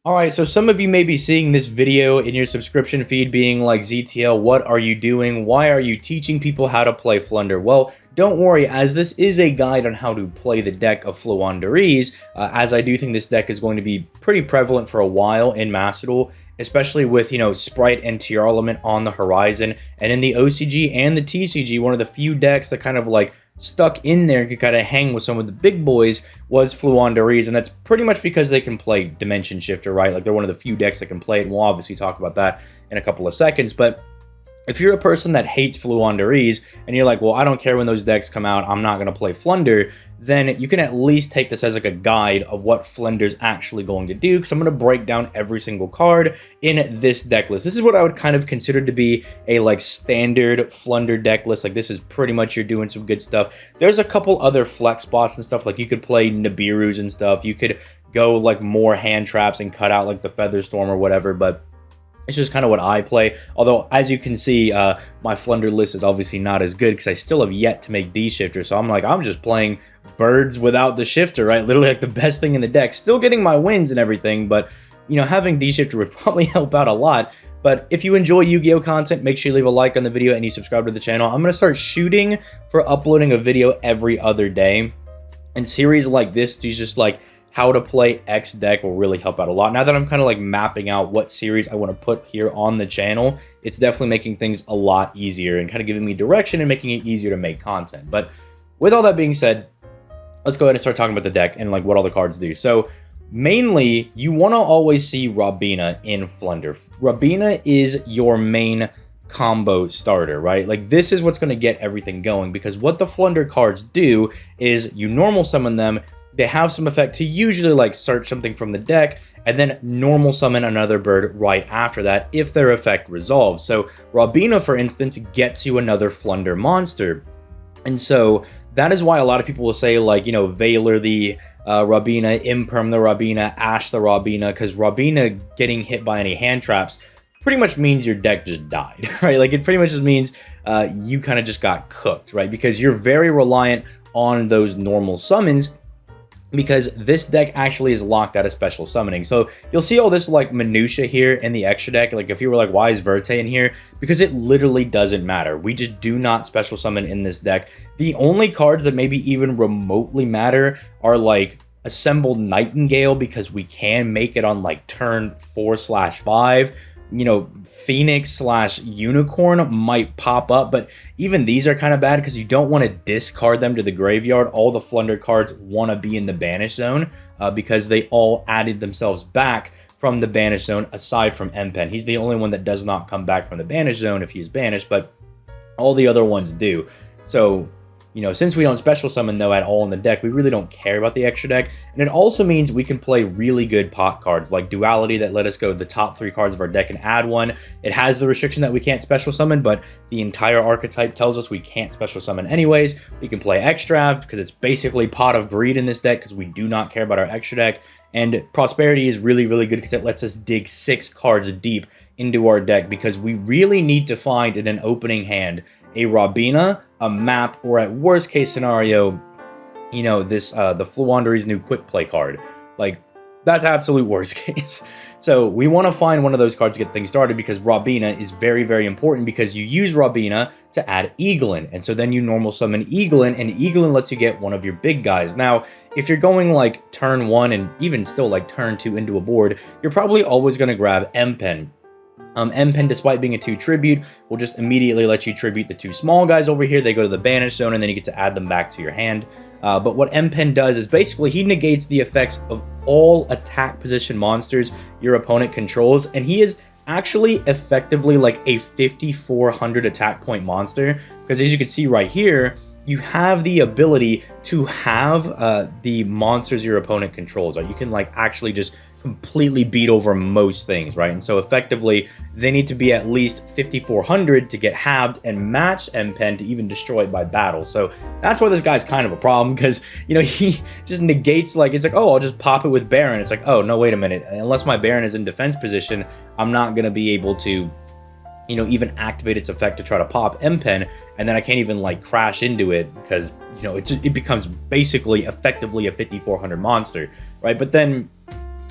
Alright, so some of you may be seeing this video in your subscription feed being like, ZTL, what are you doing? Why are you teaching people how to play Flunder? Well, don't worry, as this is a guide on how to play the deck of Floowandereeze, as I do think this deck is going to be pretty prevalent for a while in Master Duel, especially with, Sprite and TR Element on the horizon, and in the OCG and the TCG, one of the few decks that kind of like stuck in there and could kind of hang with some of the big boys was Floowandereeze, and that's pretty much because they can play Dimension Shifter, right? Like, they're one of the few decks that can play it, and we'll obviously talk about that in a couple of seconds, but if you're a person that hates Floowandereeze and you're like, well, I don't care when those decks come out, I'm not going to play Flunder, then you can at least take this as like a guide of what Flunder's actually going to do, because I'm going to break down every single card in this deck list. This is what I would kind of consider to be a like standard Flunder deck list. Like, this is pretty much you're doing some good stuff. There's a couple other flex spots and stuff, like you could play Nibiru's and stuff. You could go like more hand traps and cut out like the Featherstorm or whatever, but it's just kind of what I play. Although, as you can see, my Flunder list is obviously not as good because I still have yet to make D-Shifter. So I'm just playing birds without the shifter, right? Literally like the best thing in the deck. Still getting my wins and everything, but, having D-Shifter would probably help out a lot. But if you enjoy Yu-Gi-Oh content, make sure you leave a like on the video and you subscribe to the channel. I'm going to start shooting for uploading a video every other day. And series like this, these just like how to play X deck will really help out a lot. Now that I'm kind of like mapping out what series I want to put here on the channel, it's definitely making things a lot easier and kind of giving me direction and making it easier to make content. But with all that being said, let's go ahead and start talking about the deck and like what all the cards do. So mainly, you want to always see Robina in Flunder. Robina is your main combo starter, right? Like, this is what's going to get everything going, because what the Flunder cards do is you normal summon them. They have some effect to usually like search something from the deck and then normal summon another bird right after that if their effect resolves. So Robina, for instance, gets you another Flunder monster. And so that is why a lot of people will say, like, Valor the Robina, Imperm the Robina, Ash the Robina, because Robina getting hit by any hand traps pretty much means your deck just died, right? Like, it pretty much just means you kind of just got cooked, right? Because you're very reliant on those normal summons, because this deck actually is locked out of special summoning. So you'll see all this like minutia here in the extra deck. Like, if you were like, why is Verte in here? Because it literally doesn't matter. We just do not special summon in this deck. The only cards that maybe even remotely matter are like Assembled Nightingale, because we can make it on like turn 4/5. Phoenix/Unicorn might pop up, but even these are kind of bad because you don't want to discard them to the graveyard. All the Flunder cards want to be in the banish zone because they all added themselves back from the banish zone, aside from Empen. He's the only one that does not come back from the banish zone if he's banished, but all the other ones do. So, since we don't special summon, though, at all in the deck, we really don't care about the extra deck. And it also means we can play really good pot cards, like Duality, that let us go to the top 3 cards of our deck and add one. It has the restriction that we can't special summon, but the entire archetype tells us we can't special summon anyways. We can play Extrav, because it's basically Pot of Greed in this deck, because we do not care about our extra deck. And Prosperity is really, really good, because it lets us dig 6 cards deep into our deck, because we really need to find in an opening hand a Robina, a map, or at worst case scenario, the Floowandereeze new quick play card. Like, that's absolute worst case. So we want to find one of those cards to get things started, because Robina is very, very important, because you use Robina to add Eaglin. And so then you normal summon Eaglin, and Eaglin lets you get one of your big guys. Now, if you're going like turn 1 and even still like turn 2 into a board, you're probably always going to grab Empen. Empen, despite being a 2 tribute, will just immediately let you tribute the 2 small guys over here. They go to the banish zone, and then you get to add them back to your hand. But what Empen does is basically he negates the effects of all attack position monsters your opponent controls, and he is actually effectively like a 5,400 attack point monster, because as you can see right here, you have the ability to have the monsters your opponent controls. Right? You can like actually just completely beat over most things, right? And so effectively, they need to be at least 5,400 to get halved and match Empen to even destroy it by battle. So that's why this guy's kind of a problem, because, he just negates, like, it's like, oh, I'll just pop it with Baron. It's like, oh, no, wait a minute. Unless my Baron is in defense position, I'm not going to be able to, even activate its effect to try to pop Empen, and then I can't even, like, crash into it because, it becomes basically effectively a 5,400 monster, right? But then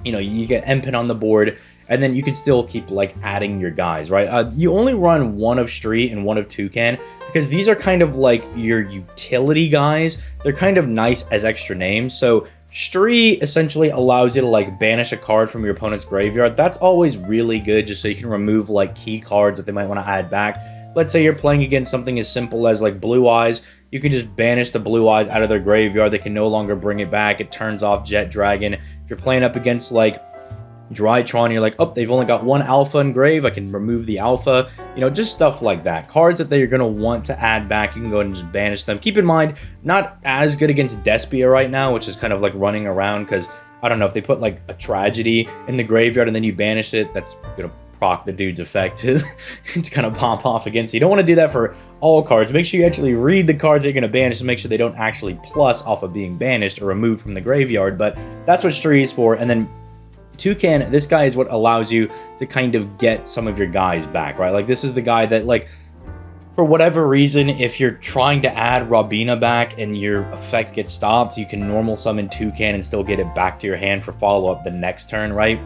You know, you get Empen on the board, and then you can still keep like adding your guys, right? You only run one of Street and one of Toucan because these are kind of like your utility guys. They're kind of nice as extra names. So Street essentially allows you to like banish a card from your opponent's graveyard. That's always really good, just so you can remove like key cards that they might want to add back. Let's say you're playing against something as simple as like Blue Eyes. You can just banish the Blue Eyes out of their graveyard. They can no longer bring it back. It turns off Jet Dragon. If you're playing up against like Drytron, you're like, oh, they've only got one alpha in grave, I can remove the alpha. You know, just stuff like that. Cards that they're going to want to add back, you can go ahead and just banish them. Keep in mind, not as good against Despia right now, which is kind of like running around, because I don't know, if they put like a Tragedy in the graveyard and then you banish it, that's going to proc the dude's effect to kind of pop off against you. You don't want to do that for all cards. Make sure you actually read the cards that you're going to banish to make sure they don't actually plus off of being banished or removed from the graveyard, but that's what Street is for. And then Toucan, this guy is what allows you to kind of get some of your guys back, right? Like, this is the guy that, like, for whatever reason, if you're trying to add Robina back and your effect gets stopped, you can normal summon Toucan and still get it back to your hand for follow-up the next turn, right?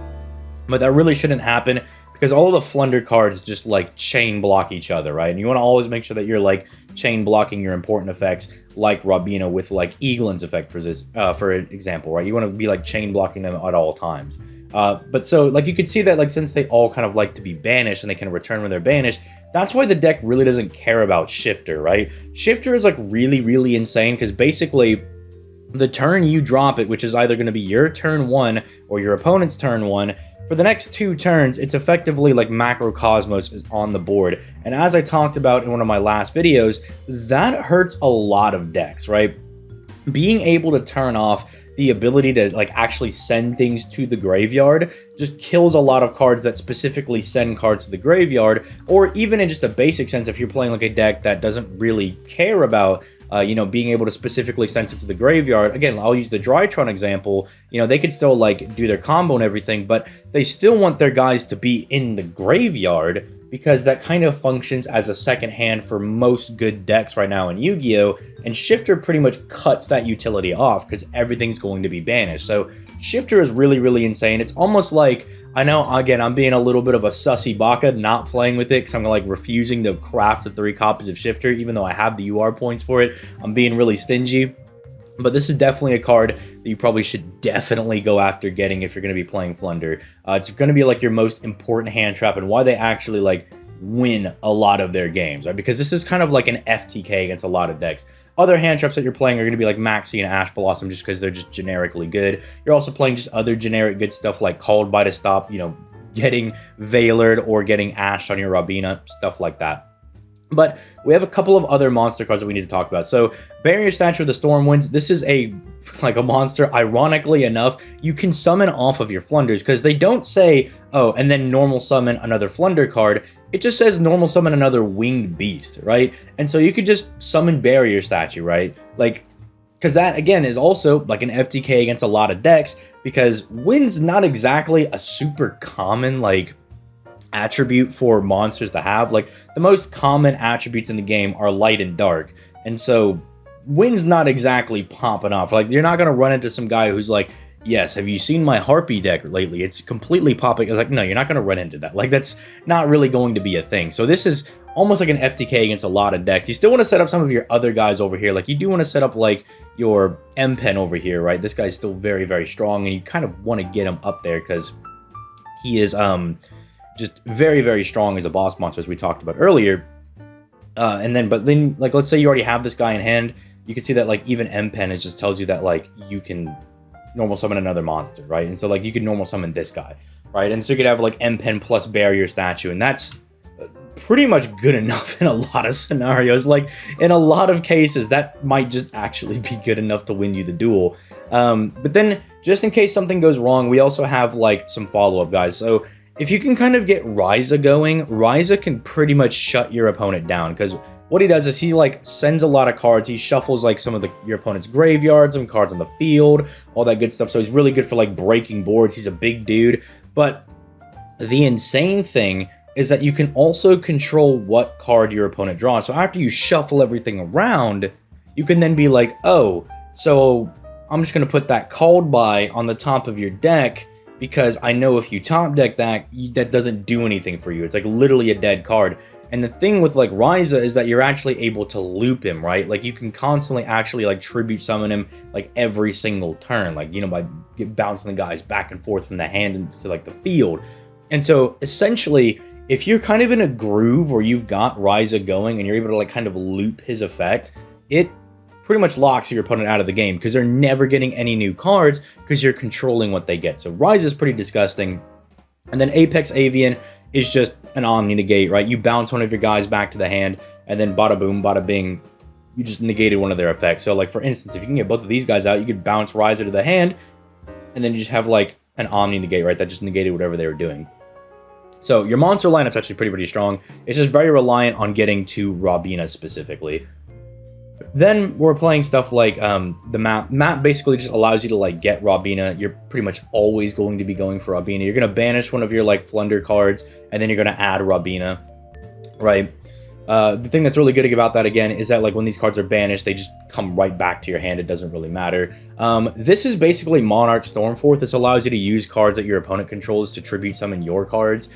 But that really shouldn't happen, because all of the Flunder cards just, like, chain block each other, right? And you want to always make sure that you're, like, chain blocking your important effects, like Robina with, like, Eaglin's effect, for example, right? You want to be, like, chain blocking them at all times. But so, like, you can see that, like, since they all kind of like to be banished and they can return when they're banished, that's why the deck really doesn't care about Shifter, right? Shifter is, like, really, really insane, because basically the turn you drop it, which is either going to be your turn 1 or your opponent's turn 1, for the next 2 turns, it's effectively like Macrocosmos is on the board. And as I talked about in one of my last videos, that hurts a lot of decks, right? Being able to turn off the ability to like actually send things to the graveyard just kills a lot of cards that specifically send cards to the graveyard, or even in just a basic sense, if you're playing like a deck that doesn't really care about you know, being able to specifically send it to the graveyard. Again, I'll use the Drytron example. You know, they could still like do their combo and everything, but they still want their guys to be in the graveyard, because that kind of functions as a second hand for most good decks right now in Yu-Gi-Oh! And Shifter pretty much cuts that utility off because everything's going to be banished. So Shifter is really, really insane. It's almost like, I know, again, I'm being a little bit of a sussy baka not playing with it because I'm like refusing to craft the 3 copies of Shifter, even though I have the UR points for it. I'm being really stingy. But this is definitely a card that you probably should definitely go after getting if you're going to be playing Flunder. It's going to be like your most important hand trap, and why they actually like win a lot of their games, right? Because this is kind of like an FTK against a lot of decks. Other hand traps that you're playing are going to be like Maxi and Ash Blossom, just because they're just generically good. You're also playing just other generic good stuff like Called By to stop, you know, getting Veilered or getting Ash on your Robina, stuff like that. But we have a couple of other monster cards that we need to talk about. So, Barrier Statue of the Stormwinds. This is a monster, ironically enough, you can summon off of your Flunders, because they don't say, oh, and then normal summon another Flunder card. It just says normal summon another Winged Beast, right? And so you could just summon Barrier Statue, right? Like, because that, again, is also like an FTK against a lot of decks, because Wind's not exactly a super common, like, attribute for monsters to have. Like, the most common attributes in the game are light and dark, and so Wind's not exactly popping off. Like, you're not gonna run into some guy who's like, yes, have you seen my Harpy deck lately? It's completely popping. It's like, no, you're not gonna run into that. Like, that's not really going to be a thing. So this is almost like an FTK against a lot of decks. You still want to set up some of your other guys over here. Like, you do want to set up like your M-Pen over here, right? This guy's still very, very strong, and you kind of want to get him up there because he is just very, very strong as a boss monster, as we talked about earlier. But then, like, let's say you already have this guy in hand, you can see that, like, even M-Pen, it just tells you that, like, you can normal summon another monster, right? And so, like, you can normal summon this guy, right? And so you could have, like, M-Pen plus Barrier Statue, and that's pretty much good enough in a lot of scenarios. Like, in a lot of cases, that might just actually be good enough to win you the duel. But then, just in case something goes wrong, we also have, like, some follow-up guys. So, if you can kind of get Ryza going, Ryza can pretty much shut your opponent down, because what he does is he, like, sends a lot of cards. He shuffles, like, some of your opponent's graveyard, some cards on the field, all that good stuff. So he's really good for, like, breaking boards. He's a big dude. But the insane thing is that you can also control what card your opponent draws. So after you shuffle everything around, you can then be like, oh, so I'm just going to put that Called By on the top of your deck, because I know if you top deck that, that doesn't do anything for you. It's like literally a dead card. And the thing with like Ryza is that you're actually able to loop him, right? Like you can constantly actually like tribute summon him like every single turn, like, you know, by bouncing the guys back and forth from the hand into like the field. And so essentially, if you're kind of in a groove where you've got Ryza going and you're able to like kind of loop his effect, it pretty much locks your opponent out of the game because they're never getting any new cards because you're controlling what they get. So Ryza is pretty disgusting. And then Apex Avian is just an Omni negate, right? You bounce one of your guys back to the hand, and then bada boom, bada bing, you just negated one of their effects. So, like, for instance, if you can get both of these guys out, you could bounce Ryza to the hand, and then you just have, like, an Omni negate, right? That just negated whatever they were doing. So, your monster lineup's actually pretty strong. It's just very reliant on getting to Robina specifically. Then we're playing stuff like the map. Map basically just allows you to like get Robina. You're pretty much always going to be going for Robina. You're going to banish one of your like Flunder cards, and then you're going to add Robina, right? The thing that's really good about that, again, is that like when these cards are banished, they just come right back to your hand. It doesn't really matter. This is basically Monarch Stormforth. This allows you to use cards that your opponent controls to tribute summon your cards.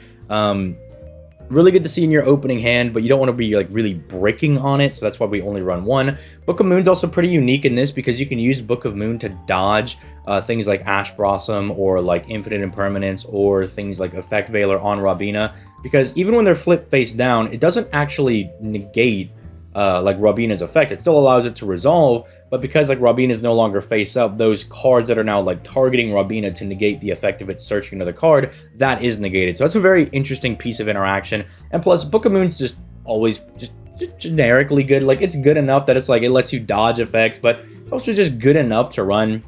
Really good to see in your opening hand, but you don't want to be like really bricking on it, so that's why we only run one. Book of Moon's also pretty unique in this because you can use Book of Moon to dodge things like Ash Blossom or like Infinite Impermanence or things like Effect Veiler on Robina, because even when they're flipped face down, it doesn't actually negate like Robina's effect. It still allows it to resolve, but because like Robina is no longer face up, those cards that are now like targeting Robina to negate the effect of it searching another card, that is negated. So that's a very interesting piece of interaction. And plus, Book of Moon's just always just generically good. Like, it's good enough that it's like it lets you dodge effects, but it's also just good enough to run.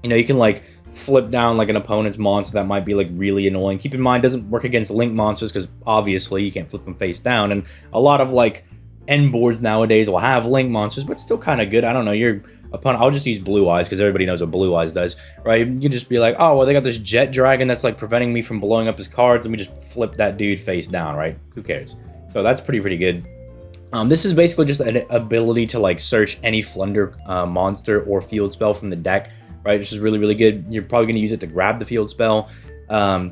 You know, you can like flip down like an opponent's monster that might be like really annoying. Keep in mind, it doesn't work against link monsters because obviously you can't flip them face down, and a lot of like end boards nowadays will have link monsters, but still kind of good. I don't know, your opponent, I'll just use Blue Eyes because everybody knows what Blue Eyes does, right? You can just be like, oh, well, they got this Jet Dragon that's like preventing me from blowing up his cards, and we just flip that dude face down, right? Who cares? So that's pretty good. This is basically just an ability to like search any Flunder monster or field spell from the deck, right? Which is really good. You're probably going to use it to grab the field spell.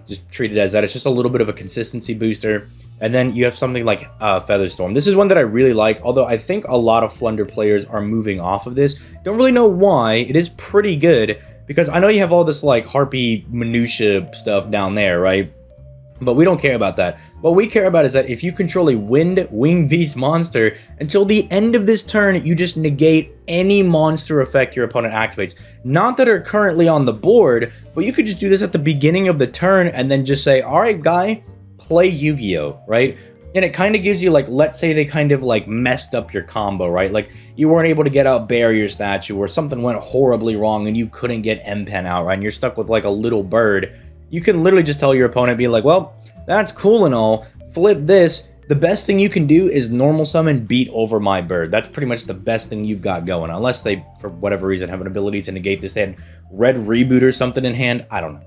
Just treat it as that. It's just a little bit of a consistency booster. And then you have something like Featherstorm. This is one that I really like, although I think a lot of Flunder players are moving off of this. Don't really know why. It is pretty good, because I know you have all this like Harpy minutia stuff down there, right? But we don't care about that. What we care about is that if you control a Wind Wing Beast monster, until the end of this turn, you just negate any monster effect your opponent activates. Not that are currently on the board, but you could just do this at the beginning of the turn and then just say, all right, guy, play Yu-Gi-Oh, right? And it kind of gives you, like, let's say they kind of, like, messed up your combo, right? Like, you weren't able to get out Barrier Statue, or something went horribly wrong and you couldn't get M-Pen out, right? And you're stuck with, like, a little bird. You can literally just tell your opponent, be like, well, that's cool and all, flip this. The best thing you can do is normal summon, beat over my bird. That's pretty much the best thing you've got going, unless they, for whatever reason, have an ability to negate this. They had Red Reboot or something in hand. I don't know.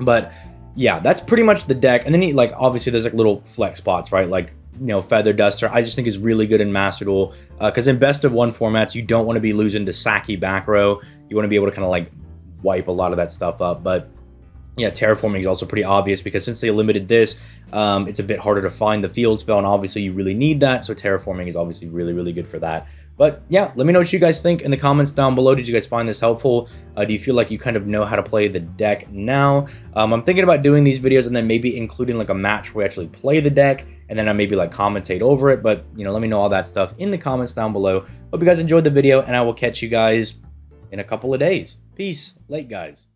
But yeah, that's pretty much the deck. And then, like, obviously there's like little flex spots, right? Like, you know, Feather Duster, I just think is really good in Master Duel. Because in best of one formats, you don't want to be losing to Saki back row. You want to be able to kind of like wipe a lot of that stuff up. But yeah, Terraforming is also pretty obvious, because since they limited this, it's a bit harder to find the field spell, and obviously you really need that. So Terraforming is obviously really good for that. But yeah, let me know what you guys think in the comments down below. Did you guys find this helpful? Do you feel like you kind of know how to play the deck now? I'm thinking about doing these videos and then maybe including like a match where we actually play the deck, and then I maybe like commentate over it. But, you know, let me know all that stuff in the comments down below. Hope you guys enjoyed the video, and I will catch you guys in a couple of days. Peace. Late, guys.